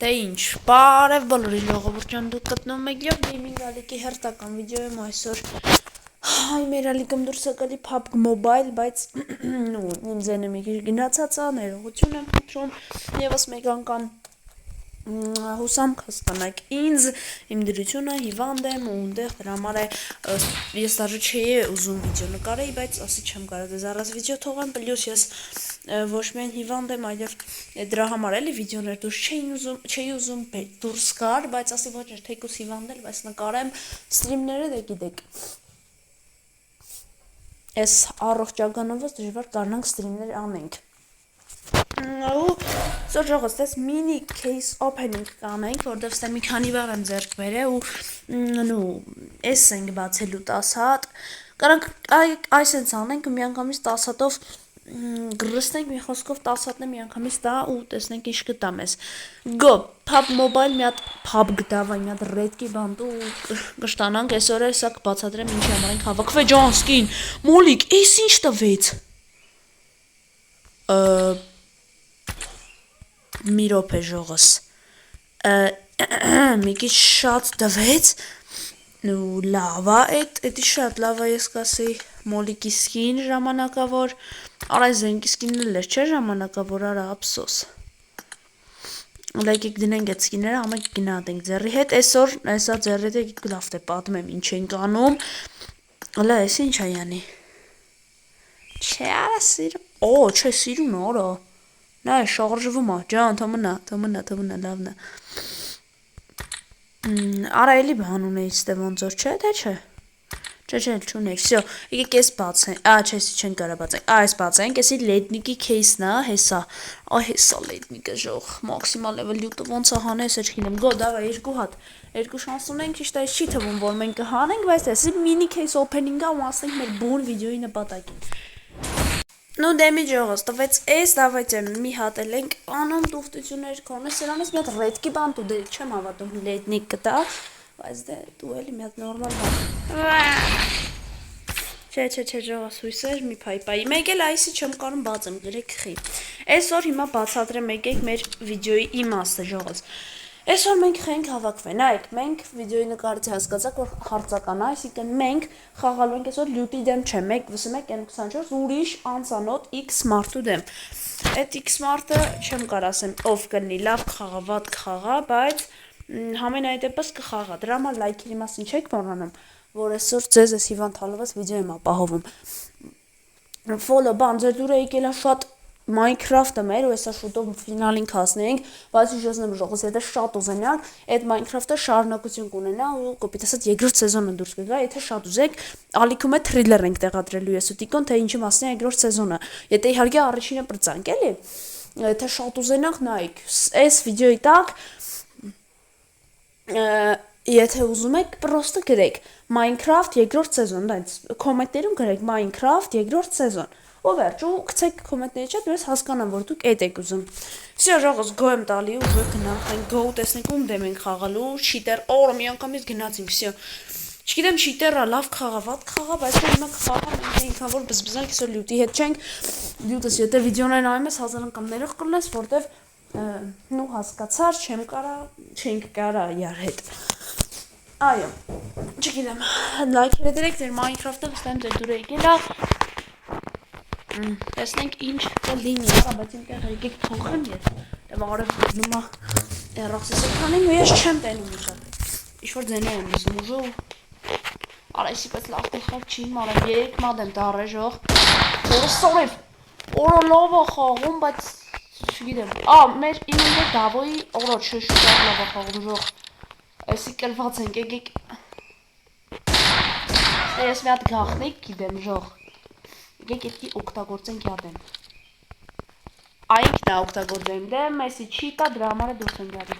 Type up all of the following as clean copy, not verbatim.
Դե ինչ, բարև բոլորի ժողովուրդ ջան, դուք գտնում եք Յոբ Գեյմինգ Ալիքի հերթական վիդեոյում այսօր հայ մեր ալիկում դուրս եկալի PUBG Mobile, բայց իմ ձենը մի քիչ գնացած է, ներողություն եմ խնդրում, եւս մեկ անգամ հուսամ կհասկանաք ինձ, իմ դրությունը հիվանդ եմ ու այնտեղ դրա համար է ես դաժե չէի ուզում վիդեո նկարեի, բայց ասի չեմ կարող դες առած վիդեո թողեմ, պլյուս ես ոչ միայն հիվանդ եմ, այլև դրա համար էլի վիդեոներ դուրս չէի ուզում դուրս գար, բայց ասի ոչ էր թեկուս հիվանդ էլ, բայց նկարեմ սթրիմները դե գիտեք այս առողջականովս դժվար կարնանք սթրիմներ անենք ու սոջողս դες մինի case opening կանենք, որտեղ ստե մի քանի բառ եմ ձեռք բերել ու էս ենք բացելու 10 հատ, կարանք այսենց անենք ու միանգամից 10 հատով գրստենք մի խոսքով 10 հատն է միանգամից տա ու տեսնենք ինչ կտա մեզ Go PUBG Mobile մի հատ PUBG դավայ մի հատ ռեդկի բանդ ու կշտանանք այսօր է սա կբացատրեմ ինչի համար ենք հավաքվել Ջոնսկին Մոլիկ էս ինչ տվեց մի րոպե ժողս մի քիչ շատ տվեց ու լավ է էդի շատ լավ է ես կասեի Մոլիկի սկին ժամանակավոր արա զենքի սկինն էլ չէ ժամանակավոր արա ափսոս լայք դնենք այդ սկիները ամեն գնահատենք ձեռի հետ այսօր այսա ձեռի հետ լավ է պատմեմ ինչ ենք անում հələ էս ինչ է յանի չէ արա սիրում չէ սիրուն արա նա շարժվում է ջան թմնա լավն է արա էլի բան ունեից դե ոնց որ չէ թե չէ Չէ, չունեք, всё, եկեք ես բացենք, չէ, չեն կարա բացենք, այս բացենք, եսի լեդնիկի кейսն է, հեսա, հեսա լեդնիկը ժող, մաքսիմալ level 7-ը ոնց է հանես, էջ խինեմ, գո, դավա, երկու հատ, երկու շանս ունենք, ճիշտ այս չի թվում, որ մենք կհանենք, բայց եսի mini case opening-ը ու ասենք մեր բուն վիդեոյի նպատակին։ Ну, դեմի ժողոս, տվեց էս, դավայց մի հատ էլ ենք անում տուղտություններ կորնես, սրանից մի հատ ռեդկի բան տու, դե չեմ հավատում լեդնիկ կտա, բայց դե դու էլի մի հատ նորմալ բան Չէ, ժողոս հույսեր մի փայպայի, մեկ էլ այսի չեմ կարում բացեմ, գրեք խի Այսօր հիմա բացատրեմ եկեք մեր վիդեոյի իմաստը ժողոս Այսօր մենք խենք հավաքվել, նայեք, մենք վիդեոյի նկարից հասկացաք, որ հարցական է, այսինքն մենք խաղալու ենք այսօր լյուտի դեմ չէ, 1-21-24 ուրիշ անծանոթ X մարդու դեմ Այդ X մարդը չեմ կարող ասեմ ով կլինի, լավ կխաղա, վատ կխաղա, բայց համենայն դեպս կխաղա, դրա համար լայքերի մասին չեք մոռանում, որ այսօր ձեզ այս հիվանդ հալված վիդեո եմ ապահովում Follow բան, ձեր դուր է եկել է շատ Minecraft-ը մեր ու հեսա շուտով ֆինալին կհասնենք, բայց ուժասնեմ ժողոս, եթե շատ ուզենակ, այդ Minecraft-ը շարունակություն կունենա ու կոպիտ ասած երկրորդ սեզոնը դուրս կգա, եթե շատ ուզեք, ալիքում է թրիլեր ենք տեղադրելու ես ու Տիկոն, թե ինչի մասն է երկրորդ սեզոնը, եթե իհարկե առաջինը պրծանք, էլի, եթե շատ ուզենանք, նայեք, այս վիդեոյի տակ Եթե ուզում եք, պրոստը գրեք Minecraft երկրորդ սեզոն, դայց կոմենտներում գրեք Minecraft երկրորդ սեզոն Ու վերջ, ու կցեք կոմենտների չատ, ես հասկանամ, որ դուք էդ եք ուզում Всё, ժողոս, գո եմ տալի ու գո գնանք, մենք գո տեսնենք ում դեմ ենք խաղալու, շիտեր, օրը մի անգամից գնացինք, всё Չգիտեմ շիտերը լավ կխաղա, վատ կխաղա, բայց հիմա կխաղա, մենք ինքան որ բզբզանք, այսօր լյուտի հետ չենք Լյուտս, եթե վիդեոներն նայում ես, 1000 անգամ ներող կլնես, որտեվ նու հասկացար, չենք կարա յար հետ Այո, չգիտեմ, լայքերը դրեք ձեր Minecraft-ը, վստահ եմ ձեր դուր եկել է Տեսնենք ինչ կլինի, բայց իմ տեղ եկեք փոխեմ ես, դեմ արև գնում է ռախսեսը քանին ու ես չեմ տենում ուշատ, ինչ-որ ձեներ եմ լսում ուժու, արա եսի պես լավ տեղավ չի մարեմ, երեք մատ եմ տարը ժող, որը սորև, օրը լավ է խաղում, բայց չգիտեմ, մեր իմ ինտեղ դավոյի օրը չէ շուտավ լավ է խաղում ժող, եսի կլված ենք, եկեք, ես մի հատ գախնիկ գիտեմ ժող, Եկեք էդի օգտագործենք յադեմ Այնքն է օգտագործեմ դեմ, եսի չի տա, դրա համար է դուրս են գալի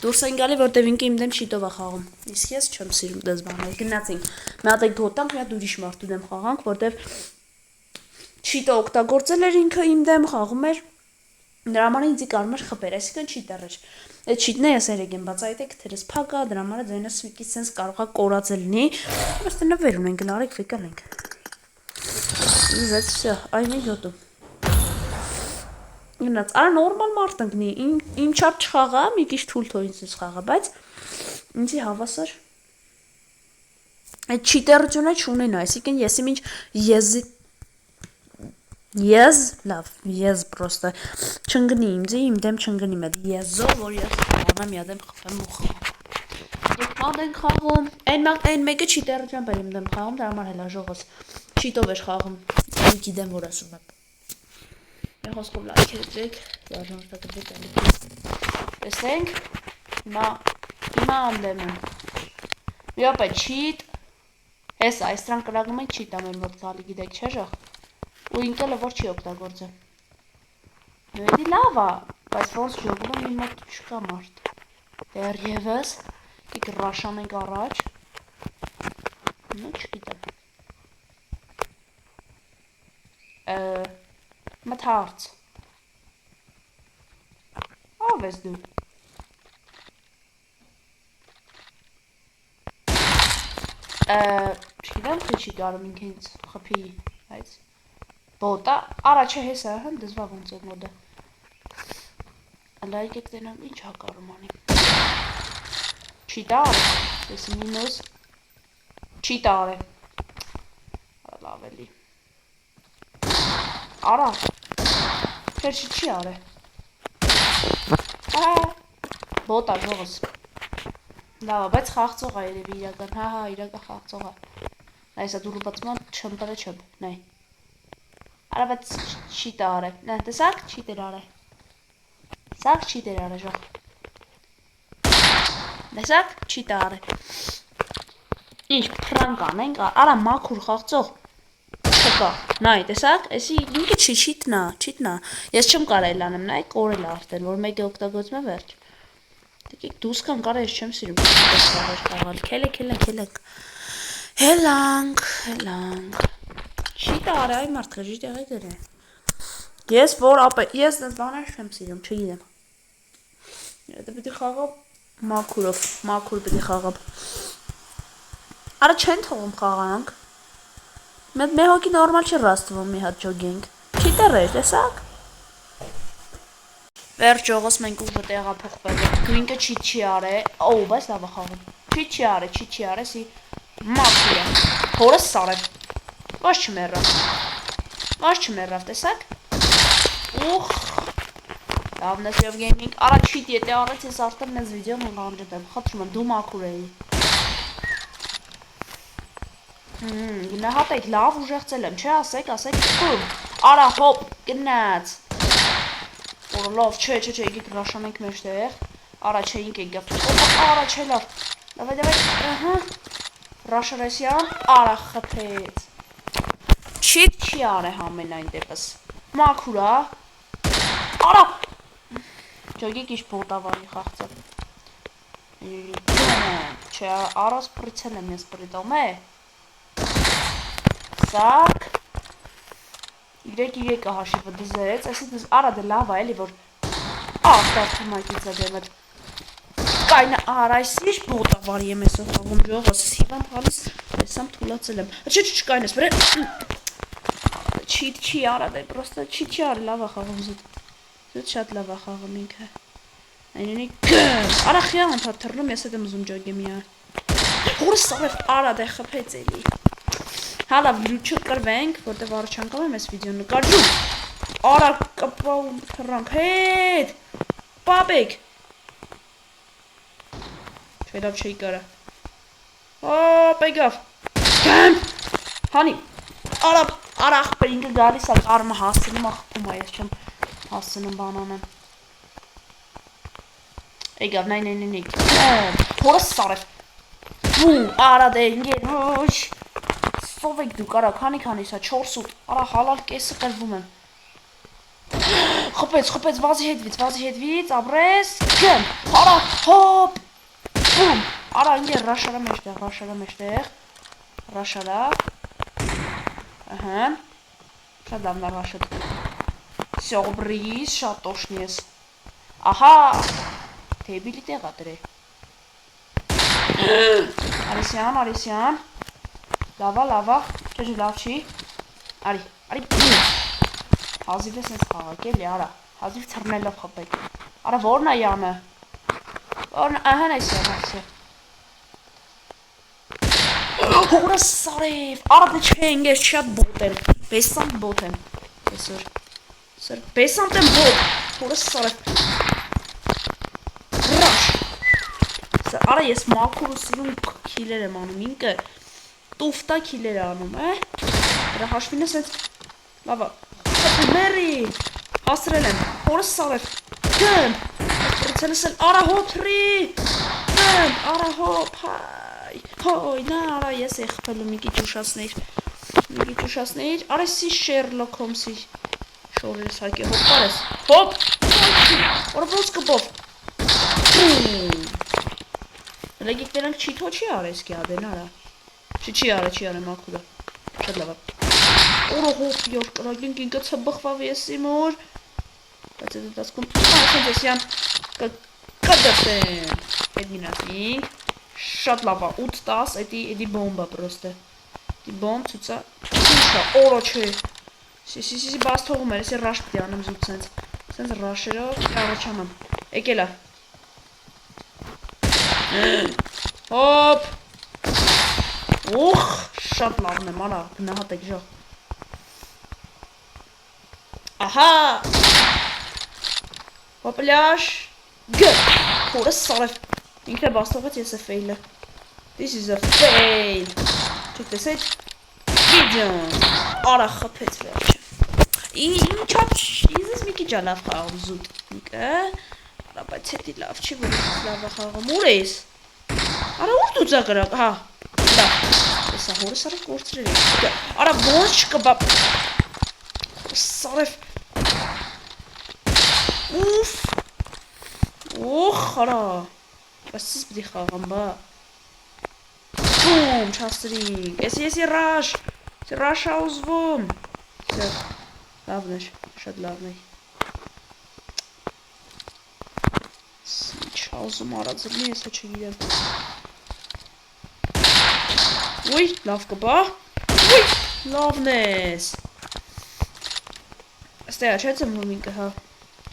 Դուրս են գալի, որտև ինքը իմ դեմ շիտով է խաղում Իսկ ես չեմ սիրում դες բաներ, գնացինք Մի հատ եք գոտանք, մի հատ ուրիշ մարդու դեմ խաղանք, որտև շիտը օգտագործել էր ինքը իմ դեմ խաղում էր Դրա համար ինձի կարում էր խպեր, այսինքն շիտեր էր Այդ շիտն է ես երեք եմ բացայտեք, թերս փակ է, դրա համար ձայնս մի քիչ սենց կարող է կորածել լինի Բայց նվեր ունենք, գնարեք, վիկալ ենք Զեց, всё, այմի գոտու Գնաց, արա նորմալ մարդ ընկնի, իմ չափ չխաղա, մի քիչ թույլ թող ինձ խաղա, բայց ինձի հավասար այդ չիտերությունը չունեն, այսինքն եսի ինչ լավ, ես պրոստը չընկնի ինձի, իմ դեմ չընկնի մեծ եզով, որ ես խաղանամ իա դեմ խփեմ ու խաղամ։ Եկ մատ են խաղում, այն մեկը չիտերության բեր իմ դեմ խաղում, դրա համար հելա ժողոս չիտով էր խաղում, իմ գիտեմ որ ասում եմ։ Մեր խոսքով լայք հետրեք, դաժանորդակրվեք ալիք։ Տեսենք, հիմա անդեմ եմ։ Մի ապա չիտ, հեսա, այս տրան կրագում ենք չիտ ամեն որ ծալի գիտեք չէ ժող։ Ու ինքելը որ չի օգտագործը։ Նույնի լավա, բայց ոնց ժողում իմ մոտ չկա մարդ։ Դեր եվս, իք ռաշան ենք առաջ։ Նու չգիտեմ։ Մթարց։ Ով ես դու։ Չգիտեմ խիչի կարում ինք ինձ խպի, բայց բոտա, արա չէ հեսա, հն դզվա ոնց է մոդը։ Լայք եք տենամ ինչ հակարում անի։ Չի տար, ես մինոս, չի տար է։ Արա լավ էլի։ Արա, չեր չի ար է։ Բոտա ժողս։ Լավա, բայց խաղծող է երևի իրական, հա, իրական խաղծող է։ Նայսա դուրը բացման չմպրը չմ, նայ։ Արա, բայց չի տար է, նա, տեսակ, չի տեր ար է։ Տեսակ, չի տեր ար է ժող։ Տեսակ, չի տար է։ Ինչ պրանք անենք, արա մաքուր խաղծող։ Չկա, նայ, տեսակ, էսի ինքը չիտնա, ես չեմ կարել անեմ, նայ, կորել արդեն, որ մեկը օգտագործում է վերջ։ Դեկիք դուս կան կարա ես չեմ սիրում քելեք հելանք չի տարը այ մարդկը ժի տեղի դր է ես որ ապե ես դες բաներ չեմ սիրում չգիտեմ դա պիտի խաղամ մաքուր պիտի խաղամ արա չեն թողում խաղանք մեր հոգի նորմալ չի ռաստվում մի հատ ջոգինգ չի տերեր տեսակ Վերջ ողոս մենք ուժը տեղափոխվել ենք, ինքը չի արե, օ, բայց լավ է խաղում, չի արե, սի մաքուր է, հորս սարև, ոչ չմերավ, տեսակ, ուխ, լավն ես և գեյմինգ, արա չիտ ետե արեց, ես արդեն մեզ վիդեոն ենք անջետեմ, խատրում եմ, դու մաքուր էի, գնահատ եք, լավ ուժեղծել եմ, չէ, ասեք, արա հոպ, գնաց, Լավ, չէ, եկեք ռաշանենք մեջտեղ, արա չէ ինք ենք գավտ, արա չէ լավ, դավայ, ռաշարեսյան, արա խպեց, չի ար է համենայն դեպս, մաքուրա, արա, ճոգեք իշ բոտավանի խաղծը, չէ, արաս պրիցել եմ ես պրիտոմ է, սակ, Իրեկը հաշիվը դզեց, այսի դզ արա դե լավ է էլի, որ աղտարդի մայքից է դեմդ կայնը արա այսիշ բոտավարի եմ ես խաղում ժող, ասես հիվան պալիս եսամ թուլացել եմ, չկայն ես վրե, չի արա դե, պրոստը չի արի լավ է խաղում զուտ շատ լավ է խաղում ինքը, այնինի գըմ, արա խիա անթատ թռնում ես հետ եմ զում ջոգեմ իա, հորս սարև արա դե խպեց էլի, Հալա վլուչը կրվենք, որտև առաջ անգամ եմ ես վիդեոն նկարջում, արա կպաում թրանք, հետ, պապեք, չէ լավ չէի կարա, պեգավ, գեմ, հանի, արա աղպեր ինքը գալիս ալ արմը հասցնում աղպում է, ես չեմ հասցնում բանանեմ, էգավ, նայ, հորս սարև, արա դե ինգեր, ոչ, Ով եք դու կարակ, հանի սա, 4-8, արա հալալ կեսը կրվում եմ Խպեց, վազի հետվից, ապրես, գեմ, արա, հոպ, բում, արա ինգեր ռաշարա մեջտեղ, ռաշարա, ըհն, շատ լավնա ռաշըտ, սյողբրիս, շատ տոշնի ես, ահա, թեբիլի տեղա դրե, արիսյան, Լավա, չէ լավ չի, արի, հազիվ ես ես խաղակ էլի, արա, Հազիվ թռնելով խփեք։ Արա որն է Յանը։ Որն ահան էս յանը։ Հորա սարև։ Արա դե չէ ինգես շատ բոտ են։ Բեսանտ բոտ են։ Այսօր։ Սր բեսանտ են բոտ։ Հորա սարև։ Ռաշ։ Սա արա ես մաքուր ու սիրուն քիլեր եմ անում ինքը։ Տուֆտա քիլեր անում, Դրա հաշվին է սենց լավա։ Մերի։ Հասրել եմ, հորս սարև, գն, պրիցելս էլ արահոպրի, գն, արահոպ, հայ, նա արա ես է խպելու մի կիչ ուշասնեիր, արեսի Շերլոք Հոմսի, շորերս հակի, հոպ կարես, հոպ, որոց կպով, լեգիք նրանք չի թո չի արես կի ադեն արա, չի արը մաքուրը, շատ լավա, օրը հոպ յոր կրագինք ինկը ծբխվավ եսի մոր, բայց այդ դասքում ասենց եսյան կդրտեն, այդ մինացինք, շատ լավա, 8-10, էդի բոմբա պրոստը, էդի բոմբ ծուցա, ինշա, օրո չէ, սի բաց թողում էր, եսի ռաշ պտի անեմ զուտ սենց ռաշերով, առաջանամ, եկելա, հոպ, ուխ, շատ լավն եմ, արա, գնահատեք ժող, ահա, հոպլյաշ, գ, հորս սարև, ինքն է բաստողեց ես է ֆեյլը, this is a fail, չեք տեսեք, գիջոն, արա խպեց վերջը, ինչապ իզես մի կիջա լավ խաղում զուտ, ինքը, արա բայց հետի լավ չի, որ ես լավ խաղում, ուր ես, արա ուր դու ծագրակ, հա, լավ, եսա հորս սարև կործրել է, արա ոնց չկբա, սարև, Ուֆ, ուխ, արա, բայց սիս բդի խաղամ բա, բում, չասրինք, եսի ռաշ, ռաշ աուզվում, լավն էր, շատ լավն էր, չաուզում արածրնի, եսա չգիրեմ, ուй, լավ կբա, ուй, լավն ես, աստեյա չէ ծմնում ինքը, հա,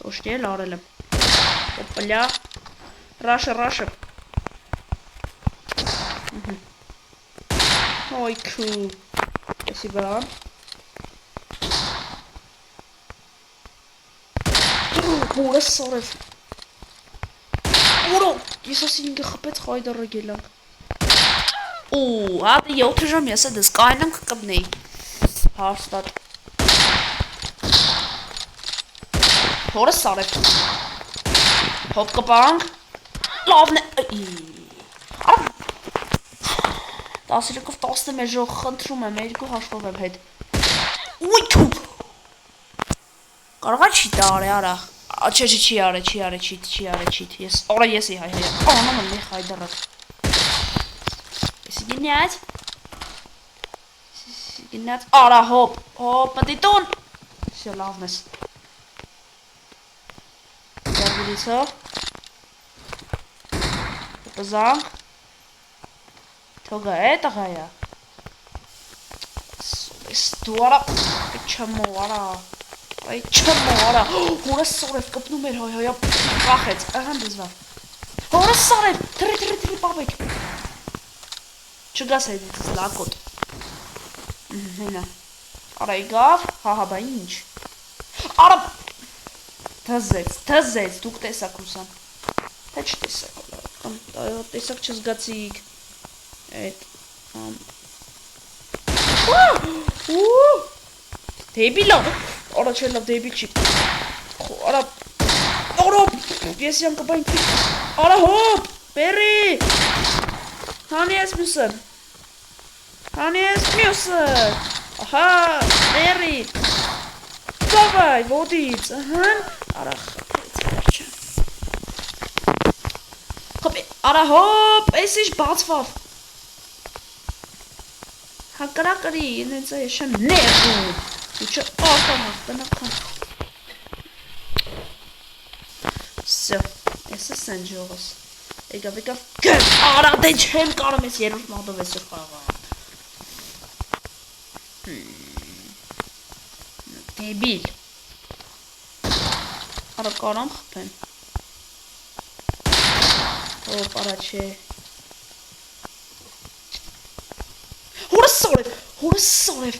Տոշկել արել եմ, հոպլյա, ռաշը, ոյ քու, եսի բան, հորս սարև, որո, ես ասի ինգը խպեց խայդարը գելանք, ու, հատը 7 ժամ ես է դս կայնանք կբնեի, հարստատ, Հորս սարև, հոպ կպանք, լավն է, արավ, 13-ով 11 ժող խնդրում եմ, երկու հաշվով եմ հետ, ուй թու, կարողա չի տարե արա, չէ չի արե, ես, արա ես է հայ, անամ եմ մի խայդարակ, եսի գինյաց, արա հոպ, մտիտուն, սյո լավն ես, Лицо, Пазанг, Тога это гая, Стуара, Чамора, Хора сорев, кап номер, я пахет, безва, Хора сорев, три бабек, Чуга се злакот, Ара игав, ха баинч, Ара Թզեց, դուք տեսակ ուսան, թե չտեսակ, տեսակ չզգացիք, այդ, դեբիլ արա չէ լավ դեբիլ չի, արա, ես յամ կպային, արա հոպ, բերի, հանի ես մյուսը, ահա, բերի, Давай, водից, արա խպեց վերջը, արա հոպ, ես ինչ բացվավ, հակրակրի, ինենց է եշեմ ներում, ու չէ ակամ հաղտնական, սյո, ես է սեն ժողս, եկավ, գր, արա դե չեմ կարում ես երորդ մադով ես խաղա, Դեբիլ, Արա կարամ խփեմ։ Օ, արա չէ։ Հորս սորև։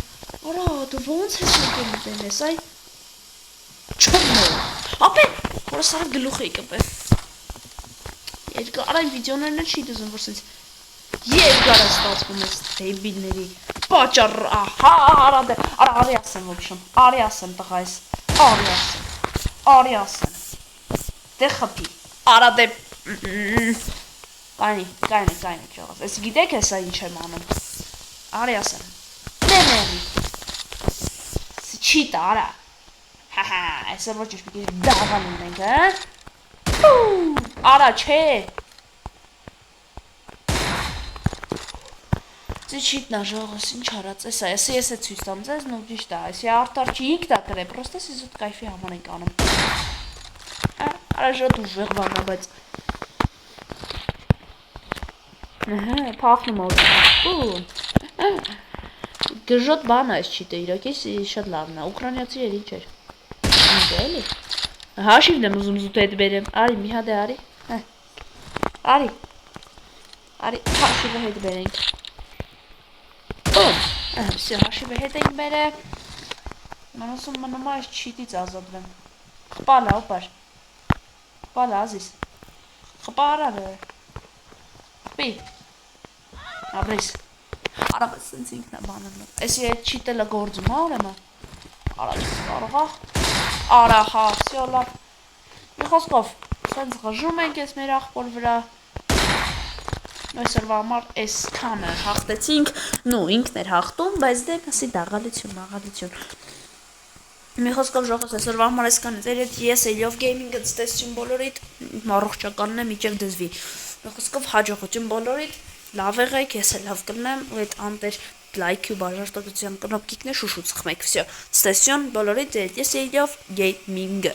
Արա, դու ոնց ես եկել դենես, այ։ Չմո։ Ապե, հորս սորև գլուխը եկել։ Արա վիդեոներն էլ չի դուզում, որ սենց երկար ստացվում ես դեբիլների պատճառ, ահա, արի ասեմ, ոբշեմ, արի ասեմ տղայս, արի ասեմ, դե խպի, արա դե, կայնի, ճողաս, ես գիտեք ես ինչ եմ անում, արի ասեմ, դե մերի, չի տա, արա, հահա, այսը ոչ ես պիտի դաղան ունենք, արա չէ, Չիտնա ժողոս, ինչ արած, ես է ցույց տամ ձեզ, նո ճիշտ է, այսի արդար չի ինքն է կրե, պրոստը ես ուտ կայֆի համար ենք անում։ Արա ժոտ ուժեղ բան է, բայց փախնում է գժոտ բան է այս չիտը, իրակից շատ լավն է, ուկրանիացի էր ինչ էր։ Ինչ է էլի։ Հաշիվն եմ ուզում զուտ հետ բերեմ, արի մի հատ է արի, հաշիվը հետ բերենք։ Всё, հաշիվը հետ ենք բերը, մանոսում մնում այս չիտից ազատվեմ, խպալա, ոպար, խպալա, ազիս, խպարար է, խպի, ապրիս, արավը սենց ինքն է բանընում, էսի այդ չիտելը գործում, արեմը, արավից կարողա, արախա, всё լավ, մի խոսքով, սենց ғժում ենք ես մեր աղբոր վրա, Այսօրվա համար այս քանը հաղթեցինք, ինքն էր հաղթում, բայց դե ասի դաղալություն։ Մի խոսքով ժողոս այսօրվա համար այսքան է, ձեր հետ ես Elov Gaming-ը ցտեսություն բոլորիդ, առողջականն է միջև դզվի։ Մի խոսքով հաջողություն բոլորիդ, լավ եղեք, ես էլ լավ կլնեմ, ու այդ անտեր լայքի ու բաժարտոտության կնոպկիկն է շուշուց խմեք, всё։ Ցտեսություն բոլորիդ, ձեր հետ ես Elov Gaming-ը։